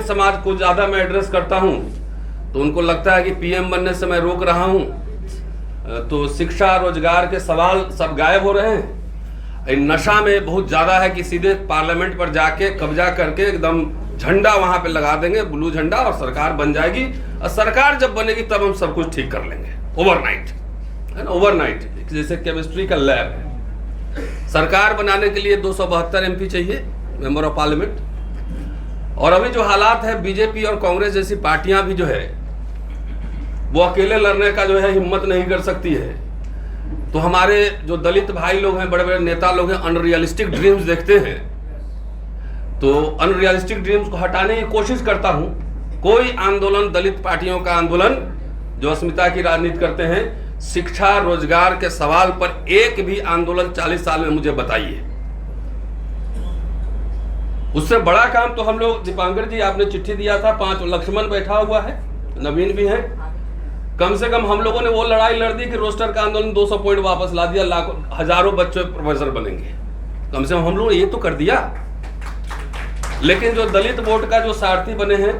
दलित समाज को ज़्यादा मैं एड्रेस करता हूँ तो उनको लगता है कि पीएम बनने से मैं रोक रहा हूँ, तो शिक्षा रोजगार के सवाल सब गायब हो रहे हैं। नशा में बहुत ज़्यादा है कि सीधे पार्लियामेंट पर जाके कब्जा करके एकदम झंडा वहाँ पे लगा देंगे, ब्लू झंडा, और सरकार बन जाएगी। और सरकार जब बनेगी तब हम सब कुछ ठीक कर लेंगे, ओवरनाइट, है ना, ओवरनाइट, जैसे केमिस्ट्री का लैब है। सरकार बनाने के लिए 272 एमपी चाहिए, मेंबर ऑफ पार्लियामेंट। और अभी जो हालात है, बीजेपी और कांग्रेस जैसी पार्टियां भी जो है वो अकेले लड़ने का जो है हिम्मत नहीं कर सकती है। तो हमारे जो दलित भाई लोग हैं, बड़े बड़े नेता लोग हैं, अनरियलिस्टिक ड्रीम्स देखते हैं। तो अनरियलिस्टिक ड्रीम्स को हटाने की कोशिश करता हूं। कोई आंदोलन, दलित पार्टियों का आंदोलन जो अस्मिता की राजनीति करते हैं, शिक्षा रोजगार के सवाल पर एक भी आंदोलन 40 साल में मुझे बताइए। उससे बड़ा काम तो हम लोग, दीपांकर जी आपने चिट्ठी दिया था, 5 लक्ष्मण बैठा हुआ है, नवीन भी है, कम से कम हम लोगों ने वो लड़ाई लड़ दी कि रोस्टर का आंदोलन 200 पॉइंट वापस ला दिया, लाखों हजारों बच्चे प्रोफेसर बनेंगे। कम से कम हम लोग ये तो कर दिया। लेकिन जो दलित वोट का जो सारथी बने हैं,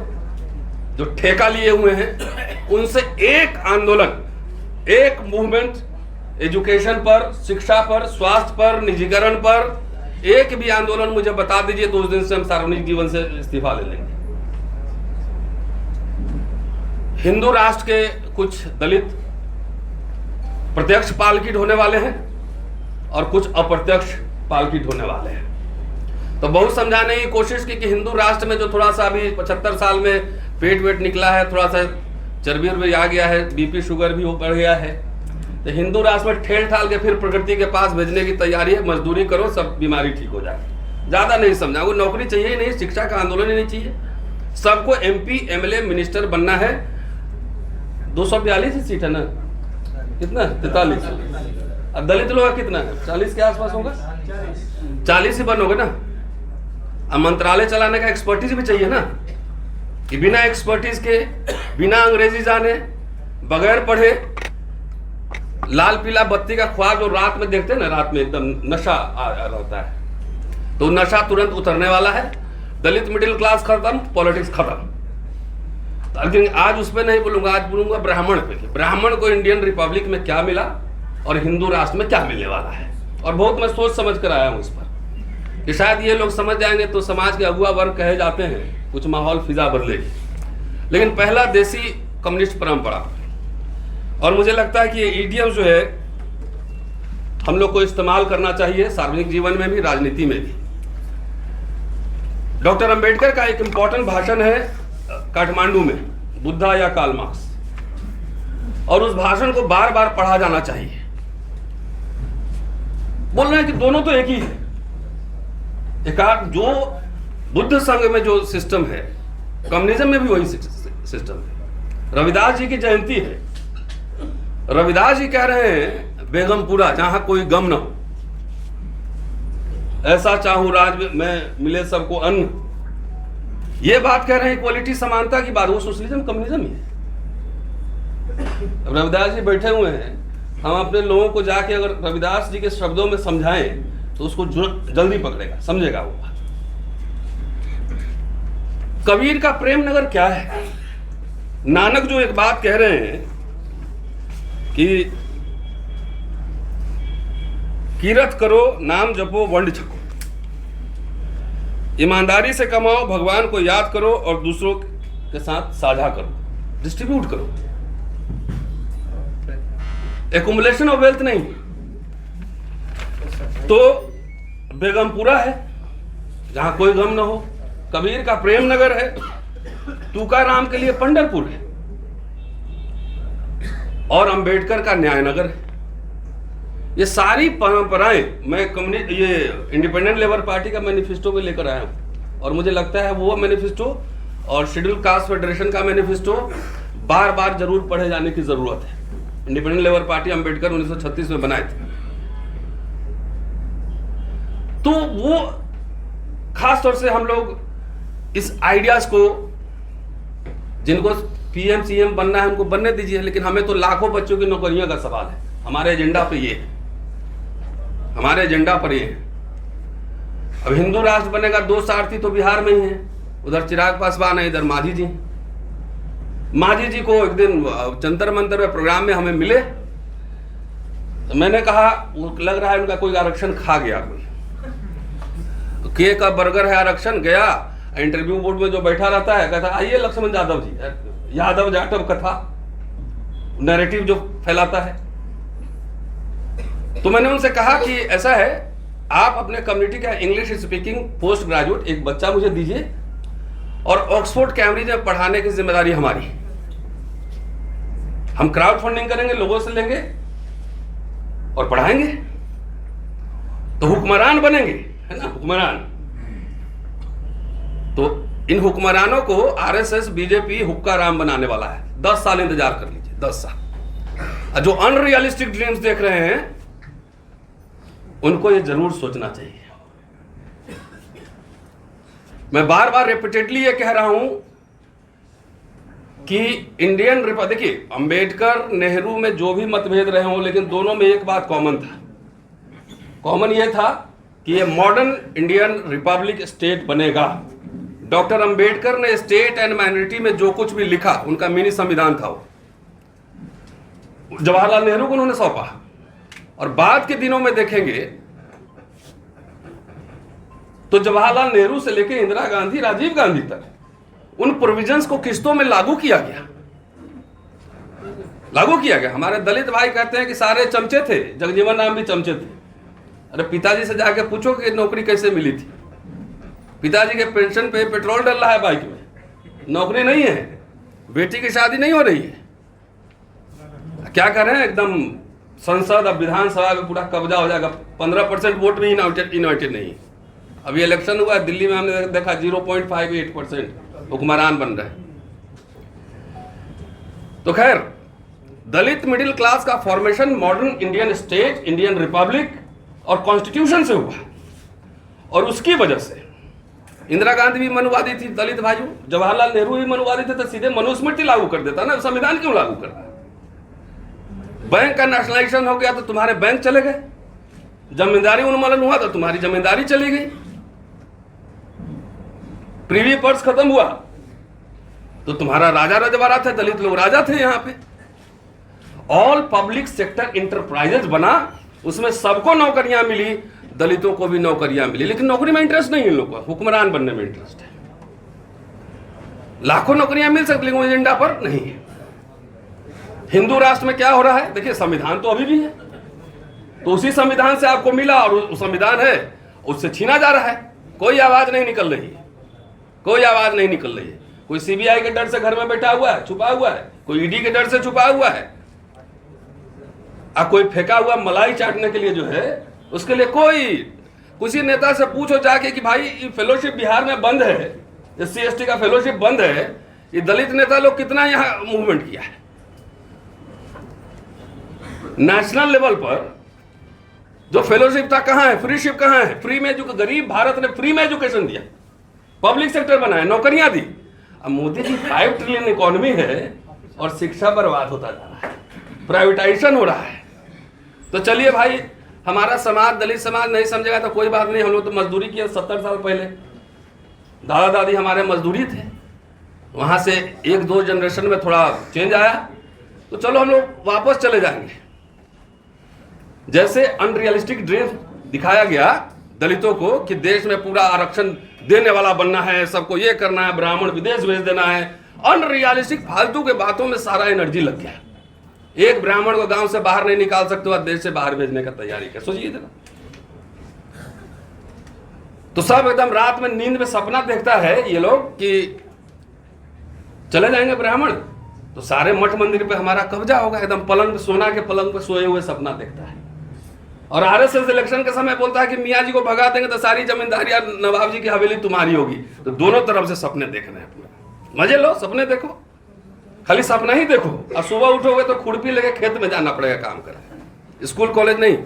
जो ठेका लिए हुए हैं, उनसे एक आंदोलन, एक मूवमेंट एजुकेशन पर, शिक्षा पर, स्वास्थ्य पर, निजीकरण पर एक भी आंदोलन मुझे बता दीजिए तो उस दिन से हम सार्वजनिक जीवन से इस्तीफा ले लेंगे। हिंदू राष्ट्र के कुछ दलित प्रत्यक्ष पालकी ढोने वाले हैं और कुछ अप्रत्यक्ष पालकी ढोने वाले हैं। तो बहुत समझाने की कोशिश की कि हिंदू राष्ट्र में जो थोड़ा सा अभी 75 साल में पेट वेट निकला है, थोड़ा सा चर्बी उर्बी आ गया है, बीपी शुगर भी बढ़ गया है, तो हिंदू राष्ट्र में ठेल ठाल के फिर प्रकृति के पास भेजने की तैयारी है। मजदूरी करो, सब बीमारी ठीक हो जाए। ज़्यादा नहीं समझा, वो नौकरी चाहिए ही नहीं, शिक्षा का आंदोलन ही नहीं चाहिए। सबको एमपी, एमएलए, मिनिस्टर बनना है। 242 ही सीट है ना, कितना 43, अब दलित लोग कितना है, 40 के आसपास होगा, 40 ही बनोगे ना। अब मंत्रालय चलाने का एक्सपर्टीज भी चाहिए ना, कि बिना एक्सपर्टीज के, बिना अंग्रेजी जाने, बगैर पढ़े, लाल पीला बत्ती का ख्वाब जो रात में देखते हैं ना, रात में एकदम नशा रहता है, तो नशा तुरंत उतरने वाला है। दलित मिडिल क्लास खत्म, पॉलिटिक्स खत्म। लेकिन आज उस पर नहीं बोलूंगा, आज बोलूंगा ब्राह्मण पे। ब्राह्मण को इंडियन रिपब्लिक में क्या मिला और हिंदू राष्ट्र में क्या मिलने वाला है। और बहुत मैं सोच समझ कर आया हूं इस पर, कि शायद ये लोग समझ जाएंगे तो समाज के अगुआ वर्ग कहे जाते हैं, कुछ माहौल फिजा बदलेगी। लेकिन पहला देसी कम्युनिस्ट परंपरा, और मुझे लगता है कि ये ईडियम जो है हम लोग को इस्तेमाल करना चाहिए सार्वजनिक जीवन में भी, राजनीति में भी। डॉक्टर अंबेडकर का एक इंपॉर्टेंट भाषण है काठमांडू में, बुद्धा या कार्ल मार्क्स, और उस भाषण को बार बार पढ़ा जाना चाहिए। बोल रहे हैं कि दोनों तो एक ही है। एक जो बुद्ध संघ में जो सिस्टम है, कम्युनिज्म में भी वही सिस्टम है। रविदास जी की जयंती है, रविदास जी कह रहे हैं बेगमपुरा जहां कोई गम न हो, ऐसा चाहूं राज में मिले सबको अन्न। ये बात कह रहे हैं इक्वलिटी, समानता की बात। वो सोशलिज्म कम्युनिज्म ही है। रविदास जी बैठे हुए हैं, हम अपने लोगों को जाके अगर रविदास जी के शब्दों में समझाएं तो उसको जल्दी पकड़ेगा, समझेगा वो बात। कबीर का प्रेम नगर क्या है? नानक जो एक बात कह रहे हैं कि कीरत करो, नाम जपो, वंड छको, ईमानदारी से कमाओ, भगवान को याद करो और दूसरों के साथ साझा करो, डिस्ट्रीब्यूट करो। एक्युमुलेशन ऑफ वेल्थ नहीं। तो बेगमपुरा है जहां कोई गम न हो, कबीर का प्रेम नगर है, तुकाराम के लिए पंढरपुर है, और अंबेडकर का न्याय नगर है। ये सारी परंपराएं मैं ये इंडिपेंडेंट लेबर पार्टी का मैनिफेस्टो में लेकर आया हूं, और मुझे लगता है वो मैनिफेस्टो और शेड्यूल कास्ट फेडरेशन का मैनिफेस्टो बार बार जरूर पढ़े जाने की जरूरत है। इंडिपेंडेंट लेबर पार्टी अंबेडकर 1936 में बनाए थे, तो वो खास तौर से हम लोग इस आइडियाज को, जिनको पीएम सीएम बनना है उनको बनने दीजिए, लेकिन हमें तो लाखों बच्चों की नौकरियों का सवाल है। हमारे एजेंडा पे ये है, हमारे एजेंडा पर ये है। अब हिंदू राष्ट्र बनेगा, 2 सारथी तो बिहार में ही है, उधर चिराग पासवान है, इधर मांझी जी। मांझी जी को एक दिन जंतर मंतर में प्रोग्राम में हमें मिले, तो मैंने कहा लग रहा है उनका कोई आरक्षण खा गया, कोई के का बर्गर है आरक्षण। गया इंटरव्यू बोर्ड में जो बैठा रहता है, कहता आइए लक्ष्मण यादव जी, यादव जाटव कथा नैरेटिव जो फैलाता है। तो मैंने उनसे कहा कि ऐसा है, आप अपने कम्युनिटी का इंग्लिश स्पीकिंग पोस्ट ग्रेजुएट एक बच्चा मुझे दीजिए और ऑक्सफोर्ड कैम्ब्रिज में पढ़ाने की जिम्मेदारी हमारी। हम क्राउड फंडिंग करेंगे, लोगों से लेंगे और पढ़ाएंगे, तो हुक्मरान बनेंगे, है ना, हुक्मरान। तो इन हुक्मरानों को आरएसएस बीजेपी हुक्का राम बनाने वाला है। 10 साल इंतजार कर लीजिए, 10 साल। जो अनरियलिस्टिक ड्रीम्स देख रहे हैं उनको ये जरूर सोचना चाहिए। मैं बार बार रिपीटेडली ये कह रहा हूं कि इंडियन रिपब्लिक, देखिए अंबेडकर नेहरू में जो भी मतभेद रहे हों, लेकिन दोनों में एक बात कॉमन था। कॉमन ये था कि ये मॉडर्न इंडियन रिपब्लिक स्टेट बनेगा। डॉक्टर अंबेडकर ने स्टेट एंड माइनॉरिटी में जो कुछ भी लिखा, उनका मिनी संविधान था वो, जवाहरलाल नेहरू को उन्होंने सौंपा। और बाद के दिनों में देखेंगे तो जवाहरलाल नेहरू से लेकर इंदिरा गांधी, राजीव गांधी तक उन प्रोविजंस को किस्तों में लागू किया गया। हमारे दलित भाई कहते हैं कि सारे चमचे थे, जगजीवन राम भी चमचे थे। अरे पिताजी से जाके पूछो कि नौकरी कैसे मिली थी। पिताजी के पेंशन पे पेट्रोल डल रहा है बाइक में, नौकरी नहीं है, बेटी की शादी नहीं हो रही है। क्या करें, एकदम संसद अब विधानसभा में पूरा कब्जा हो जाएगा। 15% वोट भी इनवाइटेड नहीं। अभी इलेक्शन हुआ है दिल्ली में, हमने देखा 0.58% हुक्मरान बन रहे। तो खैर, दलित मिडिल क्लास का formation modern Indian state, Indian Republic और कॉन्स्टिट्यूशन से हुआ। और उसकी वजह से इंदिरा गांधी भी मनुवादी थी, दलित भाइयों, जवाहरलाल नेहरू भी मनुवादी थे, तो सीधे मनुस्मृति लागू कर देता ना, संविधान क्यों लागू कर रहा? बैंक का नेशनलाइजेशन हो गया तो तुम्हारे बैंक चले गए, जमींदारी उन्मूलन हुआ तो तुम्हारी जमींदारी चली गई, प्रीवी पर्स खत्म हुआ तो तुम्हारा राजा रजवाड़ा थे, दलित लोग राजा थे यहाँ पे। ऑल पब्लिक सेक्टर इंटरप्राइजेज बना, उसमें सबको नौकरियां मिली, दलितों को भी नौकरियां मिली। लेकिन नौकरी में इंटरेस्ट नहीं है इन लोगों को, हुक्मरान बनने में इंटरेस्ट है। लाखों नौकरियां मिल सकती, लेकिन एजेंडा पर नहीं है। हिंदू राष्ट्र में क्या हो रहा है, देखिए संविधान तो अभी भी है, तो उसी संविधान से आपको मिला और उस संविधान है उससे छीना जा रहा है। कोई आवाज नहीं निकल रही है, कोई आवाज नहीं निकल रही है। कोई सीबीआई के डर से घर में बैठा हुआ है, छुपा हुआ है, कोई ईडी के डर से छुपा हुआ है, कोई फेंका हुआ मलाई चाटने के लिए जो है, उसके लिए कोई, किसी नेता से पूछो जाके कि भाई ये फेलोशिप बिहार में बंद है, SC/ST का फेलोशिप बंद है, ये दलित नेता लोग कितना यहाँ मूवमेंट किया है। नेशनल लेवल पर जो फेलोशिप था कहाँ है, फ्रीशिप कहाँ है? फ्री में, जो गरीब भारत ने फ्री में एजुकेशन दिया, पब्लिक सेक्टर बनाया, नौकरियां दी। अब मोदी जी 5 ट्रिलियन इकोनॉमी है और शिक्षा बर्बाद होता जा रहा है, प्राइवेटाइजेशन हो रहा है। तो चलिए भाई, हमारा समाज, दलित समाज नहीं समझेगा तो कोई बात नहीं, हम लोग तो मजदूरी किए 70 साल पहले, दादा दादी हमारे मजदूरी थे, वहां से 1-2 जनरेशन में थोड़ा चेंज आया, तो चलो हम लोग वापस चले जाएंगे। जैसे अनरियलिस्टिक ड्रीम दिखाया गया दलितों को कि देश में पूरा आरक्षण देने वाला बनना है, सबको ये करना है, ब्राह्मण विदेश भेज देना है, अनरियलिस्टिक फालतू के बातों में सारा एनर्जी लग गया। एक ब्राह्मण को गांव से बाहर नहीं निकाल सकते हो, देश से बाहर भेजने का तैयारी कर, सोचिए जरा। तो सब एकदम रात में नींद में सपना देखता है ये लोग कि चले जाएंगे ब्राह्मण तो सारे मठ मंदिर पे हमारा कब्जा होगा, एकदम पलंग पे, सोना के पलंग पे सोए हुए सपना देखता है। और आरएसएस इलेक्शन के समय बोलता है कि मियाँ जी को भगा देंगे तो सारी जमींदारी नवाब जी की हवेली तुम्हारी होगी। तो दोनों तरफ से सपने देखने हैं, मजे लो, सपने देखो, खाली सपना ही देखो। और सुबह उठोगे तो खुरपी लेके खेत में जाना पड़ेगा काम करने, स्कूल कॉलेज नहीं।